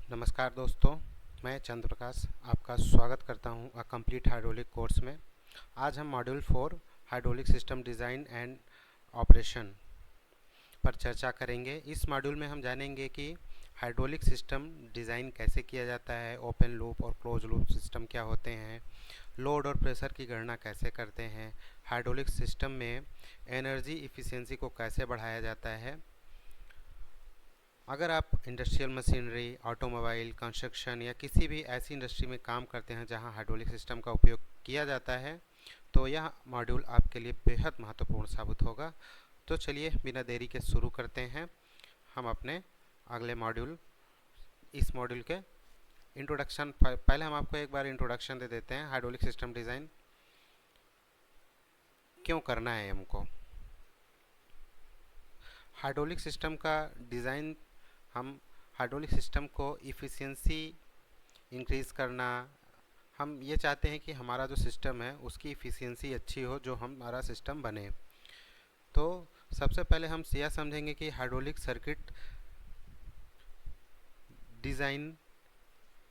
नमस्कार दोस्तों, मैं चंद्र प्रकाश आपका स्वागत करता हूं अ कंप्लीट हाइड्रोलिक कोर्स में। आज हम module 4 hydraulic system design and operation पर चर्चा करेंगे। इस मॉड्यूल में हम जानेंगे कि हाइड्रोलिक सिस्टम डिज़ाइन कैसे किया जाता है, ओपन लूप और क्लोज लूप सिस्टम क्या होते हैं, लोड और प्रेशर की गणना कैसे करते हैं, हाइड्रोलिक सिस्टम में एनर्जी इफ़िशियंसी को कैसे बढ़ाया जाता है। अगर आप इंडस्ट्रियल मशीनरी, ऑटोमोबाइल, कंस्ट्रक्शन या किसी भी ऐसी इंडस्ट्री में काम करते हैं जहां हाइड्रोलिक सिस्टम का उपयोग किया जाता है, तो यह मॉड्यूल आपके लिए बेहद महत्वपूर्ण साबित होगा। तो चलिए बिना देरी के शुरू करते हैं हम अपने अगले मॉड्यूल इस मॉड्यूल के इंट्रोडक्शन। पहले हम आपको एक बार इंट्रोडक्शन दे देते हैं। हाइड्रोलिक सिस्टम डिज़ाइन क्यों करना है हमको। हाइड्रोलिक सिस्टम का डिज़ाइन, हम हाइड्रोलिक सिस्टम को इफ़िशियंसी इंक्रीज़ करना, हम ये चाहते हैं कि हमारा जो सिस्टम है उसकी इफ़िशियंसी अच्छी हो, जो हमारा सिस्टम बने। तो सबसे पहले हम यह समझेंगे कि हाइड्रोलिक सर्किट डिज़ाइन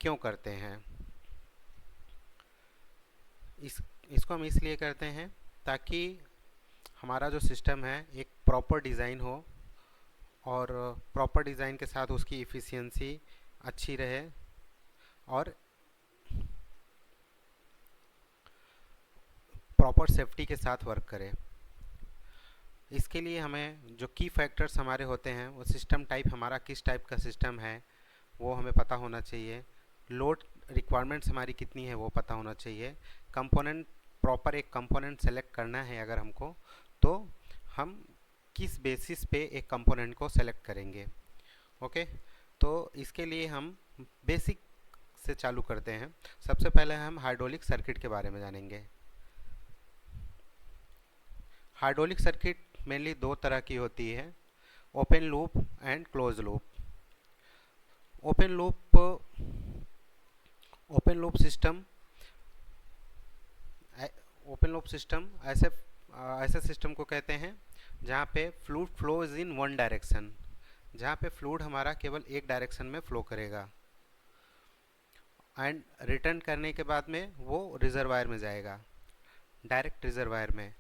क्यों करते हैं। इसको हम इसलिए करते हैं ताकि हमारा जो सिस्टम है एक प्रॉपर डिज़ाइन हो और प्रॉपर डिज़ाइन के साथ उसकी इफ़िशियंसी अच्छी रहे और प्रॉपर सेफ्टी के साथ वर्क करे। इसके लिए हमें जो की फैक्टर्स हमारे होते हैं, वो सिस्टम टाइप हमारा किस टाइप का सिस्टम है वो हमें पता होना चाहिए। लोड रिक्वायरमेंट्स हमारी कितनी है वो पता होना चाहिए। कंपोनेंट, प्रॉपर एक कंपोनेंट सेलेक्ट करना है अगर हमको, तो हम किस बेसिस पे एक कंपोनेंट को सेलेक्ट करेंगे। ओके, तो इसके लिए हम बेसिक से चालू करते हैं। सबसे पहले हम हाइड्रोलिक सर्किट के बारे में जानेंगे। हाइड्रोलिक सर्किट मेनली दो तरह की होती है, open loop and close loop. Open loop system open loop system ऐसे सिस्टम को कहते हैं जहाँ पे fluid flows in one direction, जहाँ पे फ्लूइड हमारा केवल एक डायरेक्शन में फ्लो करेगा एंड रिटर्न करने के बाद में वो रिजर्वायर में जाएगा, डायरेक्ट रिजर्वायर में।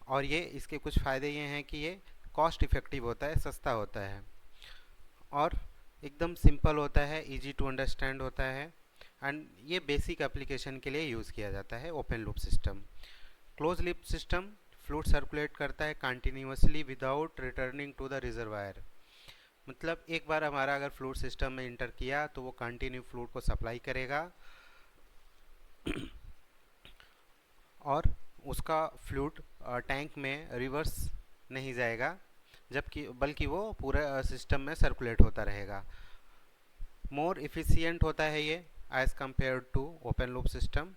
और ये इसके कुछ फ़ायदे ये हैं कि ये कॉस्ट इफ़ेक्टिव होता है, सस्ता होता है और एकदम सिंपल होता है, इजी टू अंडरस्टैंड होता है एंड ये बेसिक एप्लीकेशन के लिए यूज़ किया जाता है open loop system. Close loop system fluid circulate करता है continuously without returning to the reservoir. मतलब एक बार हमारा अगर फ्लूइड सिस्टम में इंटर किया तो वो कंटिन्यू फ्लूइड को सप्लाई करेगा और उसका फ्लूइड टैंक में रिवर्स नहीं जाएगा, जबकि बल्कि वो पूरे सिस्टम में सर्कुलेट होता रहेगा। मोर इफ़िशियंट होता है ये as compare to open loop system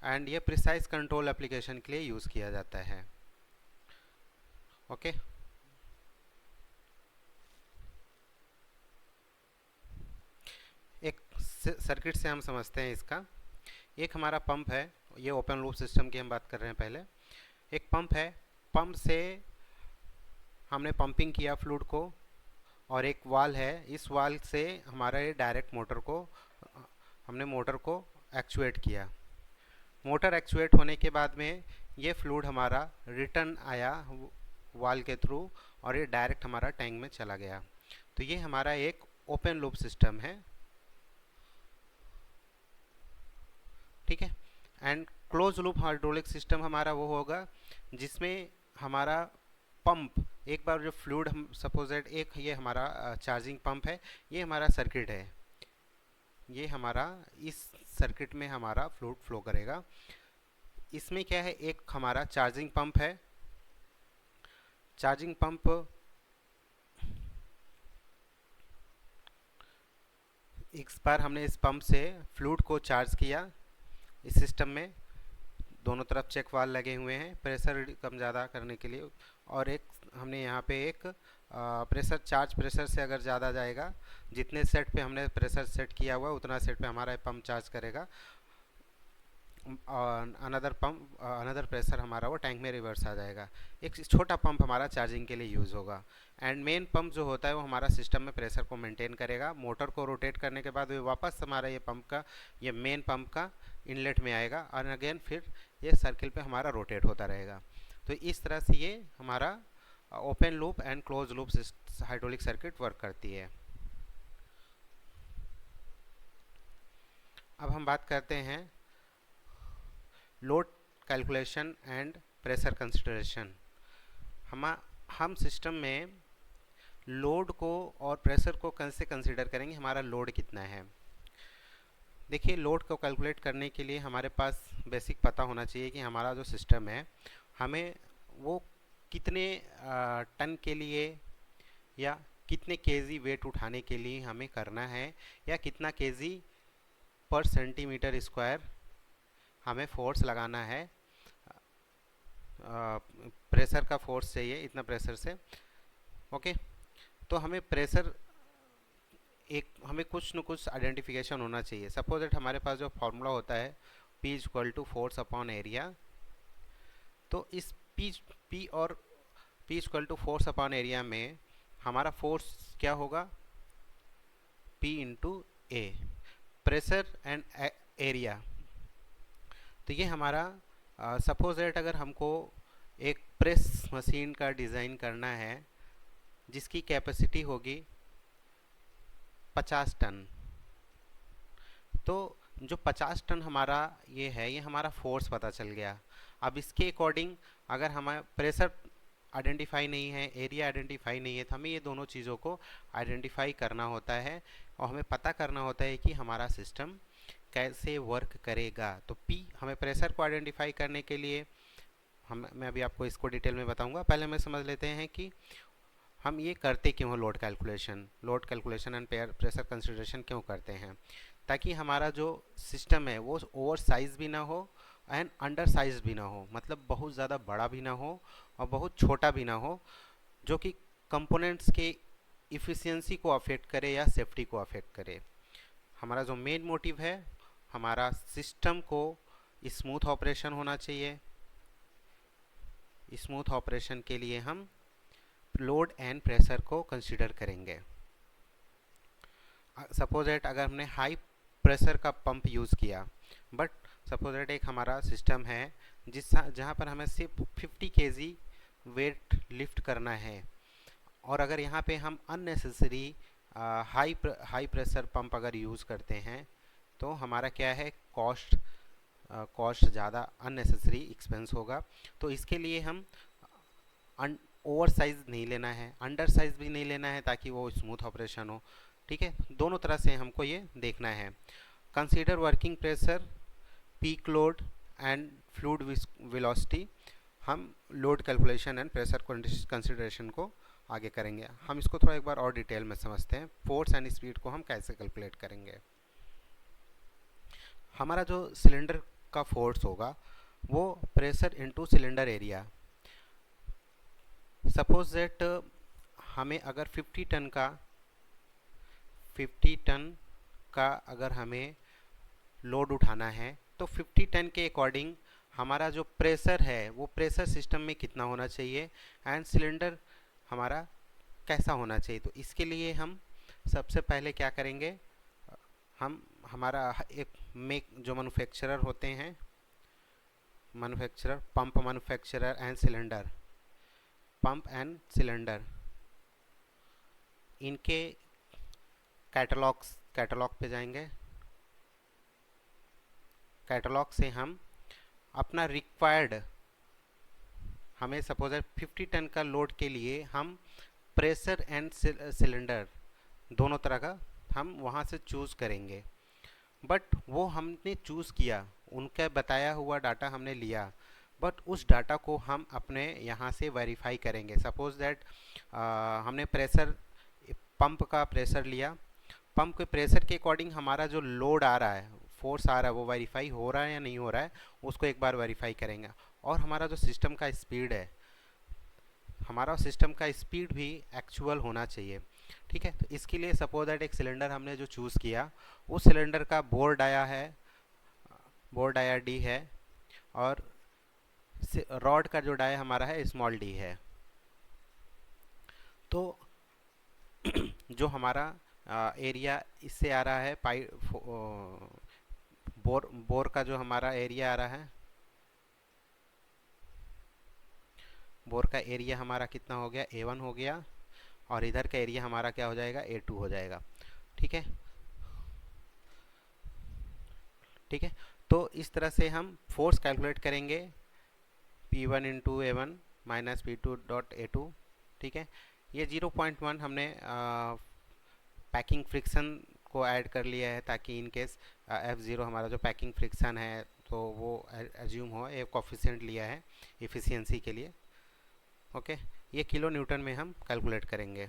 and ये प्रिसाइज कंट्रोल एप्लीकेशन के लिए यूज़ किया जाता है। ओके, एक सर्किट से हम समझते हैं इसका। एक हमारा पंप है, ये ओपन लूप सिस्टम की हम बात कर रहे हैं। पहले एक पंप है, पंप से हमने पंपिंग किया फ्लूइड को, और एक वाल है, इस वाल से हमारा ये डायरेक्ट हमने मोटर को एक्चुएट किया। मोटर एक्चुएट होने के बाद में ये फ्लूइड हमारा रिटर्न आया वाल के थ्रू और ये डायरेक्ट हमारा टैंक में चला गया। तो ये हमारा एक ओपन लूप सिस्टम है, ठीक है। And close loop hydraulic system हमारा वो होगा जिसमें हमारा पंप, एक बार जो फ्लूइड हम सपोजेड एक ये हमारा चार्जिंग पंप है, ये हमारा सर्किट है, ये हमारा इस सर्किट में हमारा फ्लूइड फ्लो करेगा। इसमें क्या है, एक हमारा चार्जिंग पंप है। चार्जिंग पंप इस बार हमने इस पंप से फ्लूइड को चार्ज किया। इस सिस्टम में दोनों तरफ चेक वाल लगे हुए हैं प्रेशर कम ज़्यादा करने के लिए, और एक हमने यहाँ पे एक प्रेशर से अगर ज़्यादा जाएगा, जितने सेट पे हमने प्रेशर सेट किया हुआ उतना सेट पे हमारा पंप चार्ज करेगा। अनदर प्रेशर हमारा वो टैंक में रिवर्स आ जाएगा। एक छोटा पंप हमारा चार्जिंग के लिए यूज़ होगा। एंड मेन पंप जो होता है वो हमारा सिस्टम में प्रेशर को मेंटेन करेगा। मोटर को रोटेट करने के बाद वो वापस हमारा ये मेन पंप का इनलेट में आएगा और अगेन फिर ये सर्किल पे हमारा रोटेट होता रहेगा। तो इस तरह से ये हमारा open loop and close loop hydraulic circuit work करती है। अब हम बात करते हैं load calculation and pressure consideration. हम सिस्टम में लोड को और प्रेशर को कैसे कंसीडर करेंगे, हमारा लोड कितना है। देखिए, लोड को कैलकुलेट करने के लिए हमारे पास बेसिक पता होना चाहिए कि हमारा जो सिस्टम है हमें वो कितने टन के लिए या कितने केजी वेट उठाने के लिए हमें करना है, या कितना केजी पर सेंटीमीटर स्क्वायर हमें फोर्स लगाना है। प्रेशर का फोर्स चाहिए इतना प्रेशर से। ओके, तो हमें हमें कुछ न कुछ आइडेंटिफिकेशन होना चाहिए। सपोज दैट हमारे पास जो फॉर्मूला होता है P equal to force upon area, तो इस P और P equal to force upon area में हमारा फोर्स क्या होगा, P into A, pressure and area. तो ये हमारा सपोज दैट अगर हमको एक प्रेस मशीन का डिज़ाइन करना है जिसकी कैपेसिटी होगी 50 टन, तो जो 50 टन हमारा ये है, ये हमारा फोर्स पता चल गया। अब इसके अकॉर्डिंग अगर हमारा प्रेशर आइडेंटिफाई नहीं है, एरिया आइडेंटिफाई नहीं है, तो हमें ये दोनों चीज़ों को आइडेंटिफाई करना होता है और हमें पता करना होता है कि हमारा सिस्टम कैसे वर्क करेगा। तो P हमें प्रेशर को आइडेंटिफाई करने के लिए मैं अभी आपको इसको डिटेल में बताऊंगा। पहले हमें समझ लेते हैं कि हम ये करते क्यों हैं, load calculation and pressure consideration क्यों करते हैं, ताकि हमारा जो सिस्टम है वो ओवर साइज भी ना हो एंड अंडर साइज भी ना हो, मतलब बहुत ज़्यादा बड़ा भी ना हो और बहुत छोटा भी ना हो, जो कि कंपोनेंट्स के इफ़िशियंसी को अफेक्ट करे या सेफ्टी को अफेक्ट करे। हमारा जो मेन मोटिव है, हमारा सिस्टम को स्मूथ ऑपरेशन होना चाहिए। स्मूथ ऑपरेशन के लिए हम लोड एंड प्रेशर को कंसीडर करेंगे। सपोज दैट अगर हमने हाई प्रेशर का पंप यूज़ किया, बट सपोज दैट एक हमारा सिस्टम है जहाँ पर हमें सिर्फ 50 केजी वेट लिफ्ट करना है, और अगर यहाँ पे हम अननेसेसरी हाई प्रेशर पंप अगर यूज़ करते हैं तो हमारा क्या है, कॉस्ट ज़्यादा अननेसेसरी एक्सपेंस होगा। तो इसके लिए हम ओवर साइज नहीं लेना है, अंडर साइज भी नहीं लेना है, ताकि वो स्मूथ ऑपरेशन हो। ठीक है, दोनों तरह से हमको ये देखना है। Consider working pressure, peak load and fluid velocity. हम load calculation and pressure consideration को आगे करेंगे। हम इसको थोड़ा एक बार और डिटेल में समझते हैं। फोर्स एंड स्पीड को हम कैसे कैलकुलेट करेंगे। हमारा जो सिलेंडर का फोर्स होगा वो pressure into cylinder area. Suppose that हमें अगर 50 टन का अगर हमें लोड उठाना है, तो 50 टन के अकॉर्डिंग हमारा जो प्रेशर है वो प्रेशर सिस्टम में कितना होना चाहिए एंड सिलेंडर हमारा कैसा होना चाहिए। तो इसके लिए हम सबसे पहले क्या करेंगे, हम हमारा एक जो मैन्युफैक्चरर होते हैं, pump manufacturer and cylinder, pump and cylinder, इनके कैटलॉग पे जाएंगे। कैटलॉग से हम अपना रिक्वायर्ड, हमें सपोज 50 टन का लोड के लिए हम प्रेशर एंड सिलेंडर दोनों तरह का हम वहाँ से चूज़ करेंगे। बट वो हमने चूज़ किया, उनका बताया हुआ डाटा हमने लिया, बट उस डाटा को हम अपने यहाँ से वेरीफाई करेंगे। सपोज दैट हमने पंप का प्रेशर लिया, पंप के प्रेशर के अकॉर्डिंग हमारा जो लोड आ रहा है, फोर्स आ रहा है, वो वेरीफाई हो रहा है या नहीं हो रहा है, उसको एक बार वेरीफाई करेंगे। और हमारा जो सिस्टम का स्पीड है, हमारा सिस्टम का स्पीड भी एक्चुअल होना चाहिए। ठीक है, तो इसके लिए सपोज दैट एक सिलेंडर हमने जो चूज़ किया, उस सिलेंडर का बोर्ड आया है बोर डाया डी है, और रॉड का जो डाया हमारा है स्मॉल डी है। तो जो हमारा एरिया इससे आ रहा है बोर बोर का जो हमारा एरिया आ रहा है, बोर का एरिया हमारा कितना हो गया, A1 हो गया, और इधर का एरिया हमारा क्या हो जाएगा, A2 हो जाएगा। ठीक है, ठीक है। तो इस तरह से हम फोर्स कैलकुलेट करेंगे, P1 into A1 minus P2 dot A2। ठीक है, ये 0.1 हमने पैकिंग फ्रिक्शन को ऐड कर लिया है, ताकि इन केस F0 हमारा जो पैकिंग फ्रिक्शन है तो वो एज्यूम हो, एक कोफिशिएंट लिया है इफ़िशियंसी के लिए। ओके, ये किलो न्यूटन में हम कैलकुलेट करेंगे।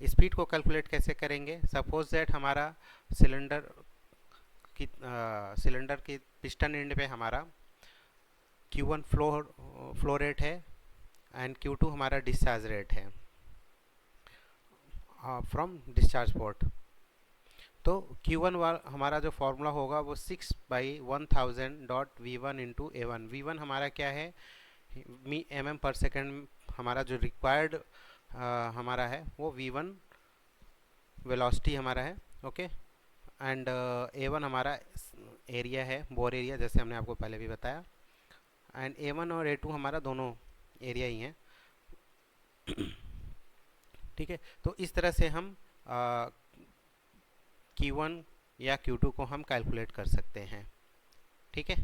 स्पीड को कैलकुलेट कैसे करेंगे, सपोज दैट हमारा सिलेंडर की पिस्टन एंड पे हमारा Q1 फ्लो रेट है एंड Q2 हमारा डिस्चार्ज रेट है फ्रॉम डिस्चार्ज पोर्ट। तो Q1 हमारा जो फॉर्मूला होगा वो 6/1000 dot V1 into A1। V1 हमारा क्या है, mm पर सेकेंड, हमारा जो रिक्वायर्ड हमारा है वो V1 वेलोसिटी हमारा है। ओके, एंड A1 हमारा एरिया है, बोर एरिया, जैसे हमने आपको पहले भी बताया। एंड A1 और A2 हमारा दोनों एरिया ही हैं। ठीक है, तो इस तरह से हम Q1 या Q2 को हम कैलकुलेट कर सकते हैं। ठीक है,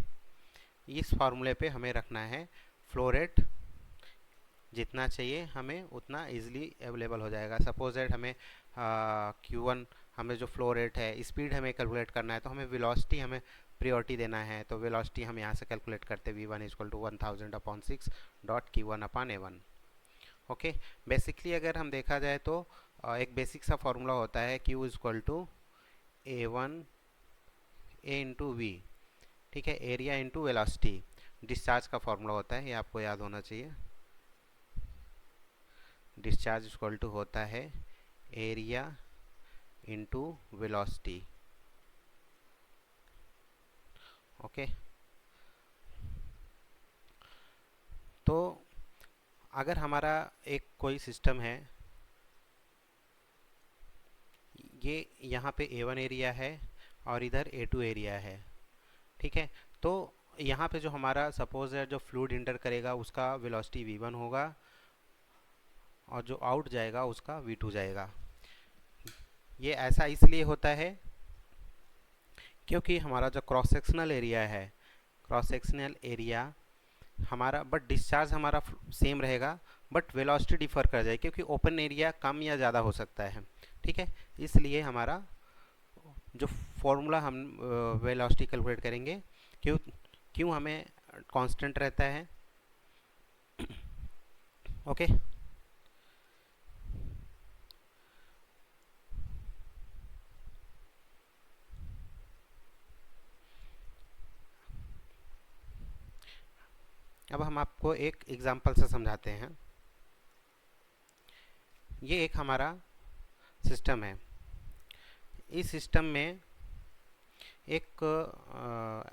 इस फार्मूले पे हमें रखना है फ्लो रेट, जितना चाहिए हमें उतना इजीली अवेलेबल हो जाएगा। सपोज दैट हमें Q1 हमें जो फ्लो रेट है, स्पीड हमें कैलकुलेट करना है, तो हमें वेलोसिटी हमें प्रियोरिटी देना है। तो वेलोसिटी हम यहाँ से कैलकुलेट करते हैं, V1 equal to 1000/6 dot Q1/A1। Okay, basically अगर हम देखा जाए तो एक बेसिक सा फॉर्मूला होता है, Q equal to A1 A into V। ठीक है, एरिया इंटू वेलोसिटी, डिस्चार्ज का फॉर्मूला होता है, ये आपको याद होना चाहिए। डिस्चार्ज इक्वल टू होता है एरिया इंटू वेलोसिटी। ओके, तो अगर हमारा एक कोई सिस्टम है, ये यहाँ पे A1 एरिया है और इधर A2 एरिया है। ठीक है, तो यहाँ पे जो हमारा सपोज है जो फ्लूइड इंटर करेगा उसका वेलोसिटी V1 होगा, और जो आउट जाएगा उसका V2 जाएगा। ये ऐसा इसलिए होता है क्योंकि हमारा जो क्रॉस सेक्शनल एरिया है, क्रॉस सेक्शनल एरिया हमारा, बट डिस्चार्ज हमारा सेम रहेगा, बट वेलोसिटी डिफर कर जाए, क्योंकि ओपन एरिया कम या ज़्यादा हो सकता है। ठीक है, इसलिए हमारा जो फॉर्मूला हम वेलोसिटी कैलकुलेट करेंगे, क्यों क्यों हमें कांस्टेंट रहता है। ओके, अब हम आपको एक एग्जांपल से समझाते हैं। ये एक हमारा सिस्टम है, इस सिस्टम में एक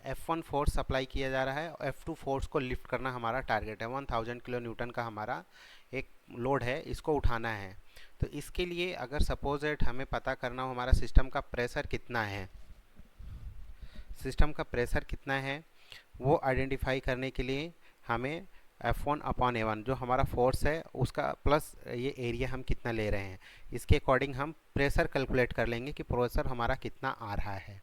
F1 फोर्स अप्लाई किया जा रहा है, और F2 फोर्स को लिफ्ट करना हमारा टारगेट है। 1000 किलो न्यूटन का हमारा एक लोड है, इसको उठाना है। तो इसके लिए अगर सपोज इट हमें पता करना हो हमारा सिस्टम का प्रेशर कितना है, सिस्टम का प्रेशर कितना है वो आइडेंटिफाई करने के लिए हमें F1/A1 जो हमारा फोर्स है उसका प्लस ये एरिया हम कितना ले रहे हैं, इसके अकॉर्डिंग हम प्रेशर कैलकुलेट कर लेंगे कि प्रेशर हमारा कितना आ रहा है।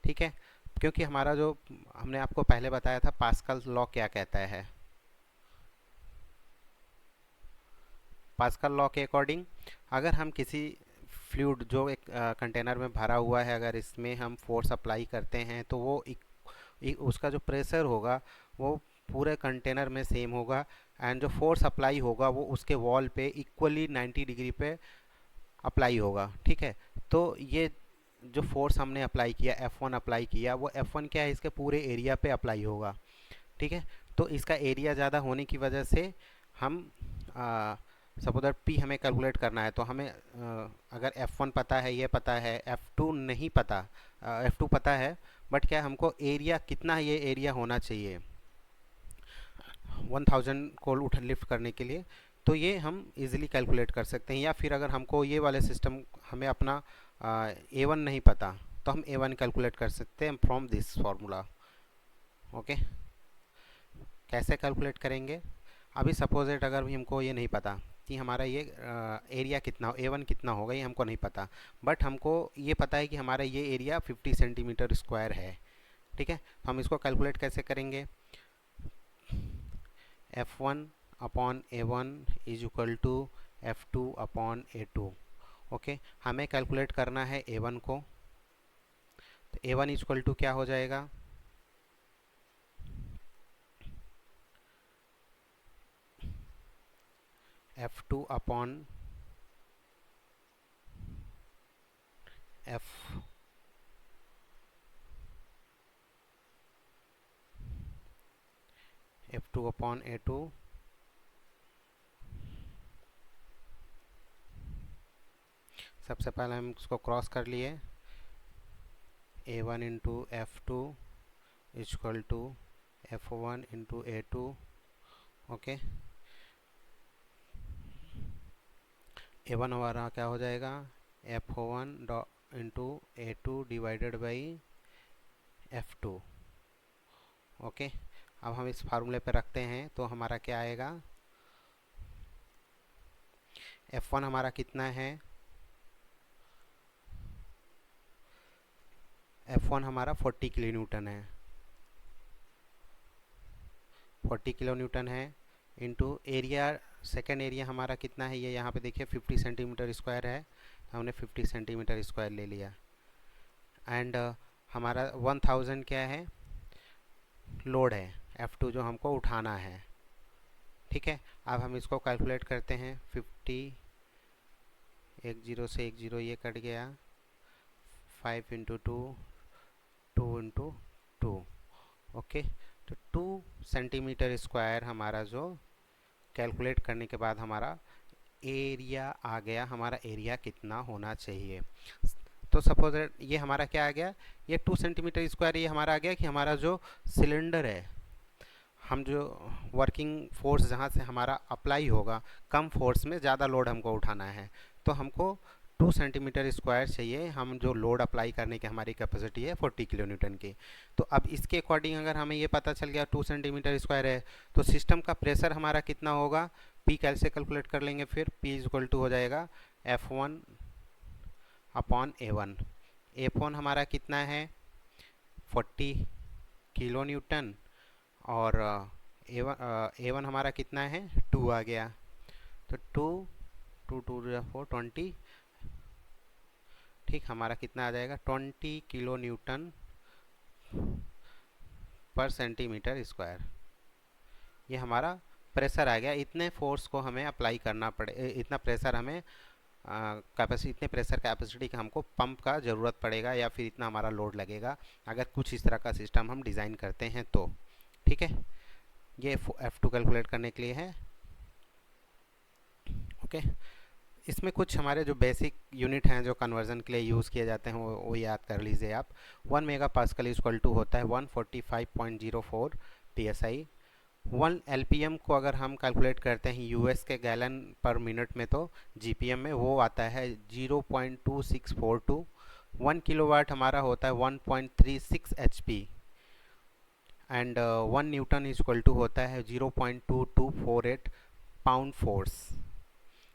ठीक है, क्योंकि हमारा जो हमने आपको पहले बताया था पास्कल लॉ क्या कहता है, पास्कल लॉ के अकॉर्डिंग अगर हम किसी फ्लूइड जो एक कंटेनर में भरा हुआ है, अगर इसमें हम फोर्स अप्लाई करते हैं तो वो उसका जो प्रेशर होगा वो पूरे कंटेनर में सेम होगा, एंड जो फोर्स अप्लाई होगा वो उसके वॉल पे इक्वली 90 डिग्री पे अप्लाई होगा। ठीक है, तो ये जो फोर्स हमने अप्लाई किया, F1 अप्लाई किया, वो F1 क्या है, इसके पूरे एरिया पे अप्लाई होगा। ठीक है, तो इसका एरिया ज़्यादा होने की वजह से हम सपोज दैट P हमें कैलकुलेट करना है, तो हमें अगर F1 पता है, ये पता है, F2 नहीं पता, F2 पता है बट क्या हमको एरिया कितना ये एरिया होना चाहिए 1000 को लिफ्ट करने के लिए, तो ये हम इजीली कैलकुलेट कर सकते हैं। या फिर अगर हमको ये वाले सिस्टम हमें अपना A1 नहीं पता, तो हम A1 कैलकुलेट कर सकते हैं फ्रॉम दिस फार्मूला। ओके, कैसे कैलकुलेट करेंगे? अभी सपोज इट अगर भी हमको ये नहीं पता कि हमारा ये एरिया कितना A1 कितना होगा, ये हमको नहीं पता, बट हमको ये पता है कि हमारा ये एरिया 50 सेंटीमीटर स्क्वायर है। ठीक है, तो हम इसको कैलकुलेट कैसे करेंगे? F1 upon A1 is equal to F2 upon A2। Okay, हमें कैलकुलेट करना है A1 को, तो A1 इज इक्वल टू क्या हो जाएगा? F2 upon F2 upon A2 सबसे पहले हम इसको क्रॉस कर लिए, A1 into F2 equal to F1 into A2। Okay, A1 हमारा क्या हो जाएगा? F1 into A2 divided by F2। Okay, अब हम इस फार्मूले पे रखते हैं तो हमारा क्या आएगा? F1 हमारा कितना है? F1 हमारा 40 किलो न्यूटन है, 40 किलो न्यूटन है इंटू एरिया, सेकेंड एरिया हमारा कितना है? ये यहाँ पे देखिए 50 सेंटीमीटर स्क्वायर है, हमने 50 सेंटीमीटर स्क्वायर ले लिया। एंड हमारा 1000 क्या है? लोड है F2 जो हमको उठाना है। ठीक है, अब हम इसको कैलकुलेट करते हैं। 50, 10 से 10 ये कट गया, 5 इंटू 2, 2 इंटू 2। ओके, तो 2 सेंटीमीटर स्क्वायर हमारा जो कैलकुलेट करने के बाद हमारा एरिया आ गया। हमारा एरिया कितना होना चाहिए? तो सपोज ये हमारा क्या आ गया? ये 2 सेंटीमीटर स्क्वायर ये हमारा आ गया कि हमारा जो सिलेंडर है, हम जो वर्किंग फोर्स जहाँ से हमारा अप्लाई होगा, कम फोर्स में ज़्यादा लोड हमको उठाना है, तो हमको 2 सेंटीमीटर स्क्वायर चाहिए। हम जो लोड अप्लाई करने की हमारी कैपेसिटी है 40 किलो न्यूटन की। तो अब इसके अकॉर्डिंग अगर हमें ये पता चल गया 2 सेंटीमीटर स्क्वायर है, तो सिस्टम का प्रेशर हमारा कितना होगा? P कैसे कैलकुलेट कर लेंगे? फिर P इज इक्वल टू हो जाएगा F1 अपॉन A1। F1 हमारा कितना है? 40 किलो न्यूटन, और A1 हमारा कितना है? 2 आ गया, तो 2 2 2 4 20। ठीक, हमारा कितना आ जाएगा? 20 किलो न्यूटन पर सेंटीमीटर स्क्वायर। ये हमारा प्रेशर आ गया। इतने फोर्स को हमें अप्लाई करना पड़े, इतना प्रेशर हमें कैपेसिटी, इतने प्रेशर कैपेसिटी का हमको पंप का ज़रूरत पड़ेगा, या फिर इतना हमारा लोड लगेगा अगर कुछ इस तरह का सिस्टम हम डिज़ाइन करते हैं तो। ठीक है, ये F2 कैलकुलेट करने के लिए है। ओके, इसमें कुछ हमारे जो बेसिक यूनिट हैं जो कन्वर्जन के लिए यूज़ किए जाते हैं वो याद कर लीजिए आप। 1 मेगा पास्कल इक्वल टू होता है 145.04 PSI। 1 LPM को अगर हम कैलकुलेट करते हैं US के गैलन पर मिनट में, तो GPM में वो आता है 0.2642। 1 किलोवाट हमारा होता है 1.36 HP, and 1 newton is equal to होता है 0.2248 पाउंड फोर्स।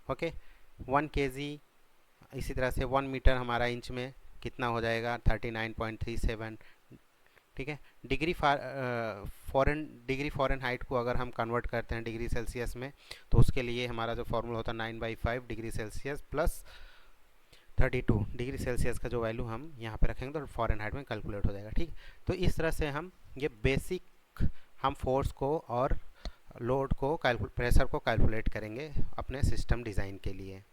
ओके, 1 kg, इसी तरह से 1 मीटर हमारा इंच में कितना हो जाएगा? 39.37। ठीक है, डिग्री फॉरेन हाइट को अगर हम कन्वर्ट करते हैं डिग्री सेल्सियस में, तो उसके लिए हमारा जो फॉर्मूला होता है 9/5 degree Celsius plus 32 degree Celsius का जो वैल्यू हम यहाँ पे रखेंगे तो फॉरेन हाइट में कैलकुलेट हो जाएगा। ठीक, तो इस तरह से हम ये बेसिक हम फोर्स को और लोड को प्रेशर को कैलकुलेट करेंगे अपने सिस्टम डिज़ाइन के लिए।